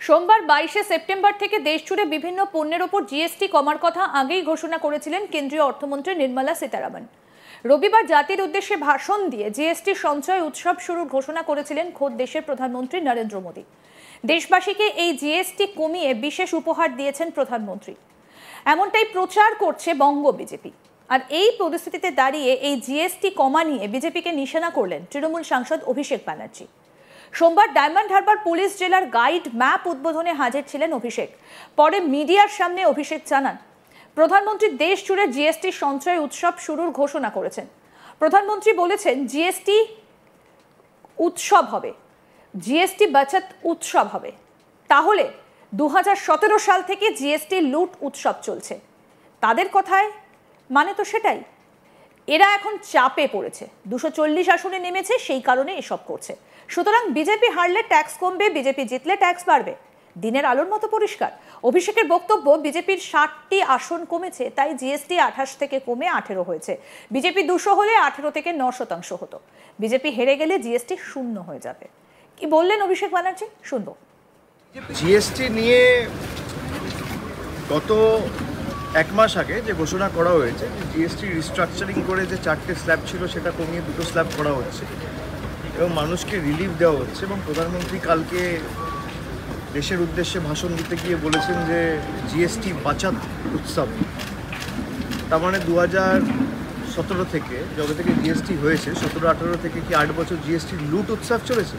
সোমবার 22শে সেপ্টেম্বর থেকে দেশজুড়ে বিভিন্ন পণ্যের ওপর জিএসটি কমার কথা আগেই ঘোষণা করেছিলেন কেন্দ্রীয় অর্থমন্ত্রী নির্মলা সীতারামন। রবিবার জাতির উদ্দেশ্যে ভাষণ দিয়ে জিএসটি সঞ্চয় উৎসব শুরুর ঘোষণা করেছিলেন খোদ দেশের প্রধানমন্ত্রী নরেন্দ্র মোদী। দেশবাসীকে এই জিএসটি কমিয়ে বিশেষ উপহার দিয়েছেন প্রধানমন্ত্রী, এমনটাই প্রচার করছে বঙ্গ বিজেপি। আর এই পরিস্থিতিতে দাঁড়িয়ে এই জিএসটি কমা নিয়ে বিজেপিকে নিশানা করলেন তৃণমূল সাংসদ অভিষেক ব্যানার্জি। সোমবার ডায়মন্ড হারবার পুলিশ জেলার গাইড ম্যাপ উদ্বোধনে হাজির ছিলেন অভিষেক। পরে মিডিয়ার সামনে অভিষেক জানান, প্রধানমন্ত্রী দেশ জুড়ে জিএসটি সঞ্চয় উৎসব শুরুর ঘোষণা করেছেন। প্রধানমন্ত্রী বলেছেন জিএসটি উৎসব হবে, জিএসটি বাচত উৎসব হবে। তাহলে 2017 সাল থেকে জিএসটি লুট উৎসব চলছে। তাদের কথায় মানে তো সেটাই। এরা এখন চাপে পড়েছে, 240 আসনে নেমেছে, সেই কারণে এসব করছে। সুতরাং বিজেপি হারলে ট্যাক্স কমবে, বিজেপি জিতলে ট্যাক্স বাড়বে। দিনের আলোর মতো পরিষ্কার। অভিষেকের বক্তব্য, বিজেপির 60টি আসন কমেছে, তাই জিএসটি 28 থেকে কমে 18 হয়েছে। বিজেপি 200 হলে 18 থেকে 9% হতো। বিজেপি হেরে গেলে জিএসটি শূন্য হয়ে যাবে। কি বললেন অভিষেক ব্যানার্জি, শুনবো। জিএসটি নিয়ে গত এক মাস আগে যে ঘোষণা করা হয়েছে যে জিএসটি রিস্ট্রাকচারিং করে যে 4টে স্ল্যাব ছিল সেটা কমিয়ে 2টো স্ল্যাব করা হচ্ছে এবং মানুষকে রিলিফ দেওয়া হচ্ছে। এবং প্রধানমন্ত্রী কালকে দেশের উদ্দেশ্যে ভাষণ দিতে গিয়ে বলেছেন যে জিএসটি বাচাত উৎসব। তার মানে 2017 থেকে যবে থেকে জিএসটি হয়েছে, 17-18 থেকে কি 8 বছর জিএসটি লুট উৎসব চলেছে?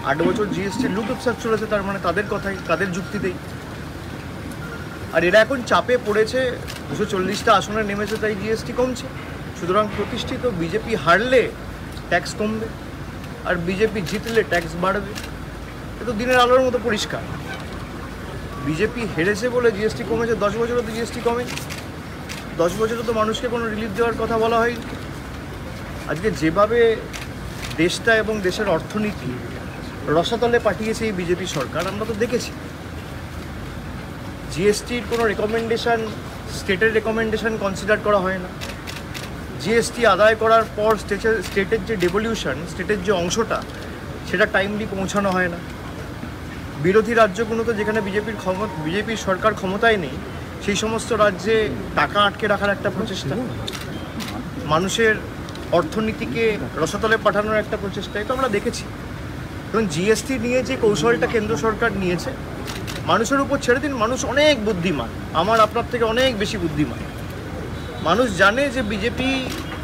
8 বছর জিএসটি লুট উৎসব চলেছে, তার মানে তাদের কথাই, তাদের যুক্তিতেই। আর এরা এখন চাপে পড়েছে, 240টা আসনে নেমেছে, তাই জিএসটি কমছে। সুতরাং প্রতিষ্ঠিত বিজেপি হারলে ট্যাক্স কমবে আর বিজেপি জিতলে ট্যাক্স বাড়বে। এ তো দিনের আলোর মতো পরিষ্কার। বিজেপি হেরেছে বলে জিএসটি কমেছে। 10 বছরে তো জিএসটি কমে, 10 বছরে তো মানুষকে কোনো রিলিফ দেওয়ার কথা বলা হয়নি। আজকে যেভাবে দেশটা এবং দেশের অর্থনীতি রসাতলে পাঠিয়েছে এই বিজেপি সরকার, আমরা তো দেখেছি। জিএসটির কোনো রেকমেন্ডেশন, স্টেটের রেকমেন্ডেশন কনসিডার করা হয় না। জিএসটি আদায় করার পর স্টেটের যে ডেভলিউশন, স্টেটের যে অংশটা, সেটা টাইমলি পৌঁছানো হয় না। বিরোধী রাজ্যগুলোতে যেখানে বিজেপির সরকার ক্ষমতায় নেই, সেই সমস্ত রাজ্যে টাকা আটকে রাখার একটা প্রচেষ্টা, মানুষের অর্থনীতিকে রসাতলে পাঠানোর একটা প্রচেষ্টা, এটা আমরা দেখেছি। এবং জিএসটি নিয়ে যে কৌশলটা কেন্দ্র সরকার নিয়েছে, মানুষের উপর ছেড়ে দিন। মানুষ অনেক বুদ্ধিমান, আমার আপনার থেকে অনেক বেশি বুদ্ধিমান। মানুষ জানে যে বিজেপি,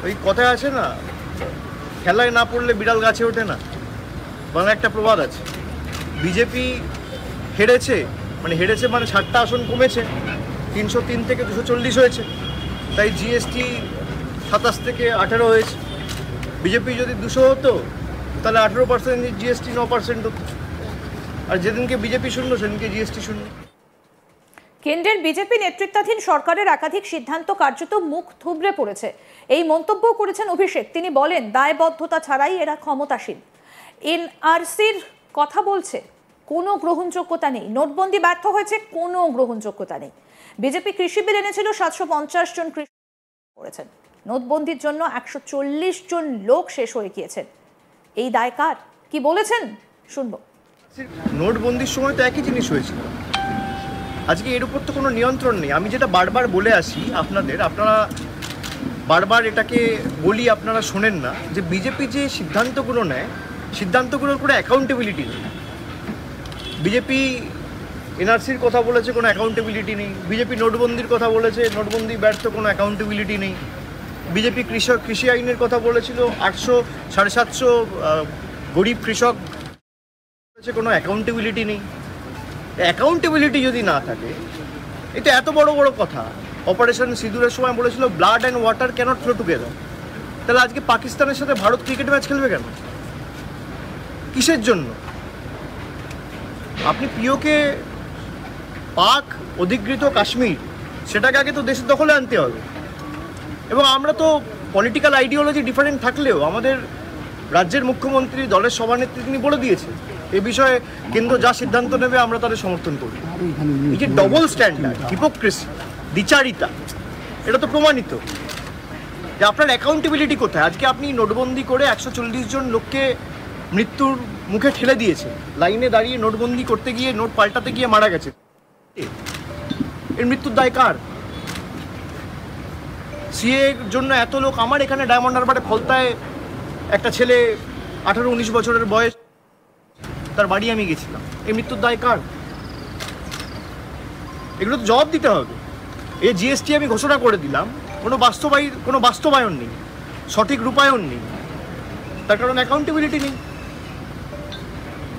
ওই কথায় আছে না, খেলায় না পড়লে বিড়াল গাছে ওঠে না, বাংলা একটা প্রবাদ আছে। বিজেপি হেরেছে মানে 60টা আসন কমেছে, 303 থেকে 240 হয়েছে, তাই জিএসটি 27 থেকে 18 হয়েছে। বিজেপি যদি 200 হতো তাহলে 18% জিএসটি 9% হতো। আর যেদিনকে বিজেপি শূন্য, সেদিনকে জিএসটি শূন্য। কেন্দ্রের বিজেপি নেতৃত্বাধীন সরকারের একাধিক সিদ্ধান্ত কার্যত মুখ থুবড়ে পড়েছে, এই মন্তব্য করেছেন অভিষেক। তিনি বলেন, দায়বদ্ধতা ছাড়াই এরা ক্ষমতাসীন। এনআরসির কথা বলছে, কোনো গ্রহণযোগ্যতা নেই। নোটবন্দি ব্যর্থ হয়েছে, কোনো গ্রহণযোগ্যতা নেই। বিজেপি কৃষি বিল এনেছিল, 750 জন কৃষক করেছেন। নোটবন্দির জন্য 140 জন লোক শেষ হয়ে গিয়েছেন। এই দায় কার? কি বলেছেন, শুনবো। নোটবন্দির সময় তো একই জিনিস হয়েছিল। আজকে এর উপর তো কোনো নিয়ন্ত্রণ নেই। আমি যেটা বারবার বলে আসি আপনারা বারবার এটাকে বলি, আপনারা শোনেন না, যে বিজেপি যে সিদ্ধান্তগুলো নেয়, সিদ্ধান্তগুলোর কোনো অ্যাকাউন্টেবিলিটি নেই। বিজেপি এনআরসির কথা বলেছে, কোনো অ্যাকাউন্টেবিলিটি নেই। বিজেপি নোটবন্দির কথা বলেছে, নোটবন্দি ব্যর্থ, কোনো অ্যাকাউন্টেবিলিটি নেই। বিজেপি কৃষি আইনের কথা বলেছিল, 750 গরিব কৃষক, কোনো অ্যাকাউন্টেবিলিটি নেই। অ্যাকাউন্টেবিলিটি যদি না থাকে, এটা এত বড় বড় কথা। অপারেশন সিঁদুরের সময় বলেছিল blood and water cannot flow together. তাহলে আজকে পাকিস্তানের সাথে ভারত ক্রিকেট ম্যাচ খেলবে কেন? কিসের জন্য? আপনি পিওকে, পাক অধিকৃত কাশ্মীর, সেটাকে আগে তো দেশের দখলে আনতে হবে। এবং আমরা তো পলিটিক্যাল আইডিওলজি ডিফারেন্ট থাকলেও আমাদের রাজ্যের মুখ্যমন্ত্রী, দলের সভানেত্রী, তিনি বলে দিয়েছে এ বিষয়ে কেন্দ্র যা সিদ্ধান্ত নেবে আমরা তাদের সমর্থন করব। এই যে ডবল স্ট্যান্ডার্ড, হিপোক্রেসি, দ্বিচারিতা, এটা তো প্রমাণিত যে আপনার অ্যাকাউন্টেবিলিটি কোথায়। আজকে আপনি নোটবন্দি করে 140 জন লোককে মৃত্যুর মুখে ঠেলে দিয়েছে, লাইনে দাঁড়িয়ে নোটবন্দি করতে গিয়ে নোট পাল্টাতে গিয়ে মারা গেছে। এর মৃত্যুর দায় কার? সিএ এর জন্য এত লোক, আমার এখানে ডায়মন্ড হারবারে ফলতায় একটা ছেলে 18-19 বছরের বয়স, তার বাড়ি আমি গেছিলাম। এই মৃত্যুর দায় কার? এগুলো তো জবাব দিতে হবে। এই জিএসটি আমি ঘোষণা করে দিলাম, কোনো বাস্তবায়ন নেই, সঠিক রূপায়ণ নেই, তার কারণ অ্যাকাউন্টেবিলিটি নেই।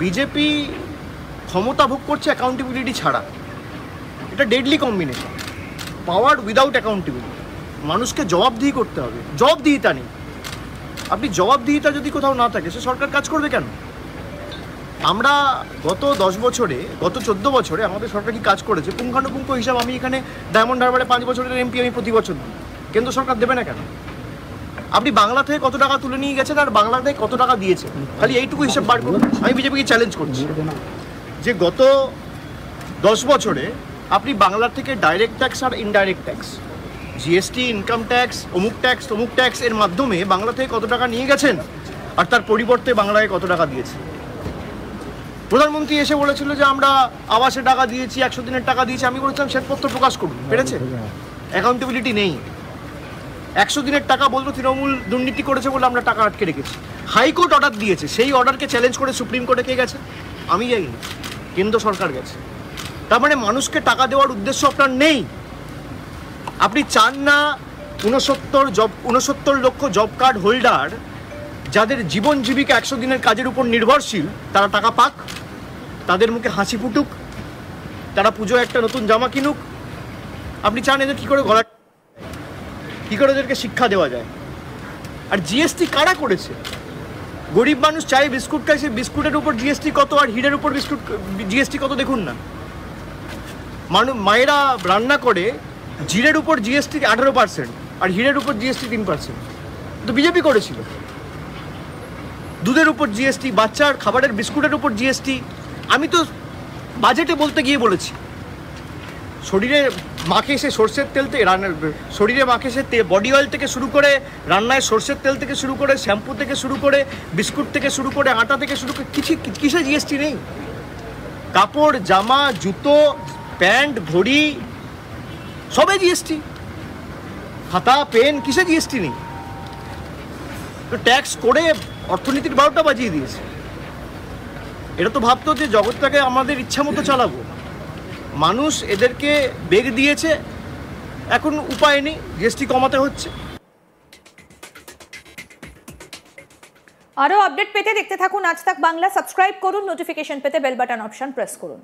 বিজেপি ক্ষমতা ভোগ করছে অ্যাকাউন্টেবিলিটি ছাড়া। এটা ডেডলি কম্বিনেশন, পাওয়ার উইদাউট অ্যাকাউন্টেবিলিটি। মানুষকে জবাবদিহি করতে হবে, জবাবদিহিতা নেই। আপনি জবাবদিহিতা যদি কোথাও না থাকে, সে সরকার কাজ করবে কেন? আমরা গত 10 বছরে, গত 14 বছরে আমাদের সরকার কি কাজ করেছে পুঙ্খানুপুঙ্খ হিসাব আমি এখানে ডায়মন্ড হারবারে 5 বছরের এমপি আমি প্রতি বছর দিই। কেন্দ্র সরকার দেবে না কেন? আপনি বাংলা থেকে কত টাকা তুলে নিয়ে গেছেন আর বাংলা থেকে কত টাকা দিয়েছেন, খালি এইটুকু হিসাব বার করুন। আমি বিজেপিকে চ্যালেঞ্জ করছি যে গত 10 বছরে আপনি বাংলার থেকে ডাইরেক্ট ট্যাক্স আর indirect tax, GST, income tax, অমুক ট্যাক্স তমুক ট্যাক্স এর মাধ্যমে বাংলা থেকে কত টাকা নিয়ে গেছেন আর তার পরিবর্তে বাংলায় কত টাকা দিয়েছে। প্রধানমন্ত্রী এসে বলেছিল যে আমরা আবাসের টাকা দিয়েছি, 100 দিনের টাকা দিয়েছি। আমি বলেছিলাম শ্বেতপত্র প্রকাশ করুন, পেরেছে? অ্যাকাউন্টেবিলিটি নেই। 100 দিনের টাকা বলতো তৃণমূল দুর্নীতি করেছে বলে আমরা টাকা আটকে রেখেছি। হাইকোর্ট অর্ডার দিয়েছে, সেই অর্ডারকে চ্যালেঞ্জ করে সুপ্রিম কোর্টে কে গেছে? আমি যাইনি, কেন্দ্র সরকার গেছে। তার মানে মানুষকে টাকা দেওয়ার উদ্দেশ্য আপনার নেই। আপনি চান না 69 লক্ষ জব কার্ড হোল্ডার, যাদের জীবন জীবিকা 100 দিনের কাজের উপর নির্ভরশীল, তারা টাকা পাক, তাদের মুখে হাসি ফুটুক, তারা পুজোয় একটা নতুন জামা কিনুক। আপনি চান এদের কী করে এদেরকে শিক্ষা দেওয়া যায়? আর জিএসটি কারা করেছে? গরিব মানুষ চাই বিস্কুট খায়, সেই বিস্কুটের উপর জিএসটি কত আর হিরের উপর জিএসটি কত দেখুন না। মায়েরা রান্না করে, জিরের উপর জিএসটি 18% আর হিরের উপর জিএসটি 3%। তো বিজেপি করেছিল। দুধের উপর জিএসটি, বাচ্চার খাবারের বিস্কুটের উপর জিএসটি। আমি তো বাজেটে বলতে গিয়ে বলেছি, শরীরে মাখে সে সর্ষের তেল থেকে শরীরে মাখে সে বডি অয়েল থেকে শুরু করে, রান্নায় সর্ষের তেল থেকে শুরু করে, শ্যাম্পু থেকে শুরু করে, বিস্কুট থেকে শুরু করে, আটা থেকে শুরু করে, কিসে জিএসটি নেই? কাপড়, জামা, জুতো, প্যান্ট, ঘড়ি, সবে জিএসটি। খাতা, পেন, কিসে জিএসটি নেই? তো ট্যাক্স করে অর্থনীতির 12টা বাজিয়ে দিয়েছে। এটা তো ভাবতো যে জগৎটাকে আমাদের ইচ্ছা মতো চালাবো। মানুষ এদেরকে বেগ দিয়েছে, এখন উপায় নেই, জিএসটি কমাতে হচ্ছে। আরও আপডেট পেতে দেখতে থাকুন আজ তাক বাংলা। সাবস্ক্রাইব করুন, নোটিফিকেশন পেতে বেল বাটন অপশন প্রেস করুন।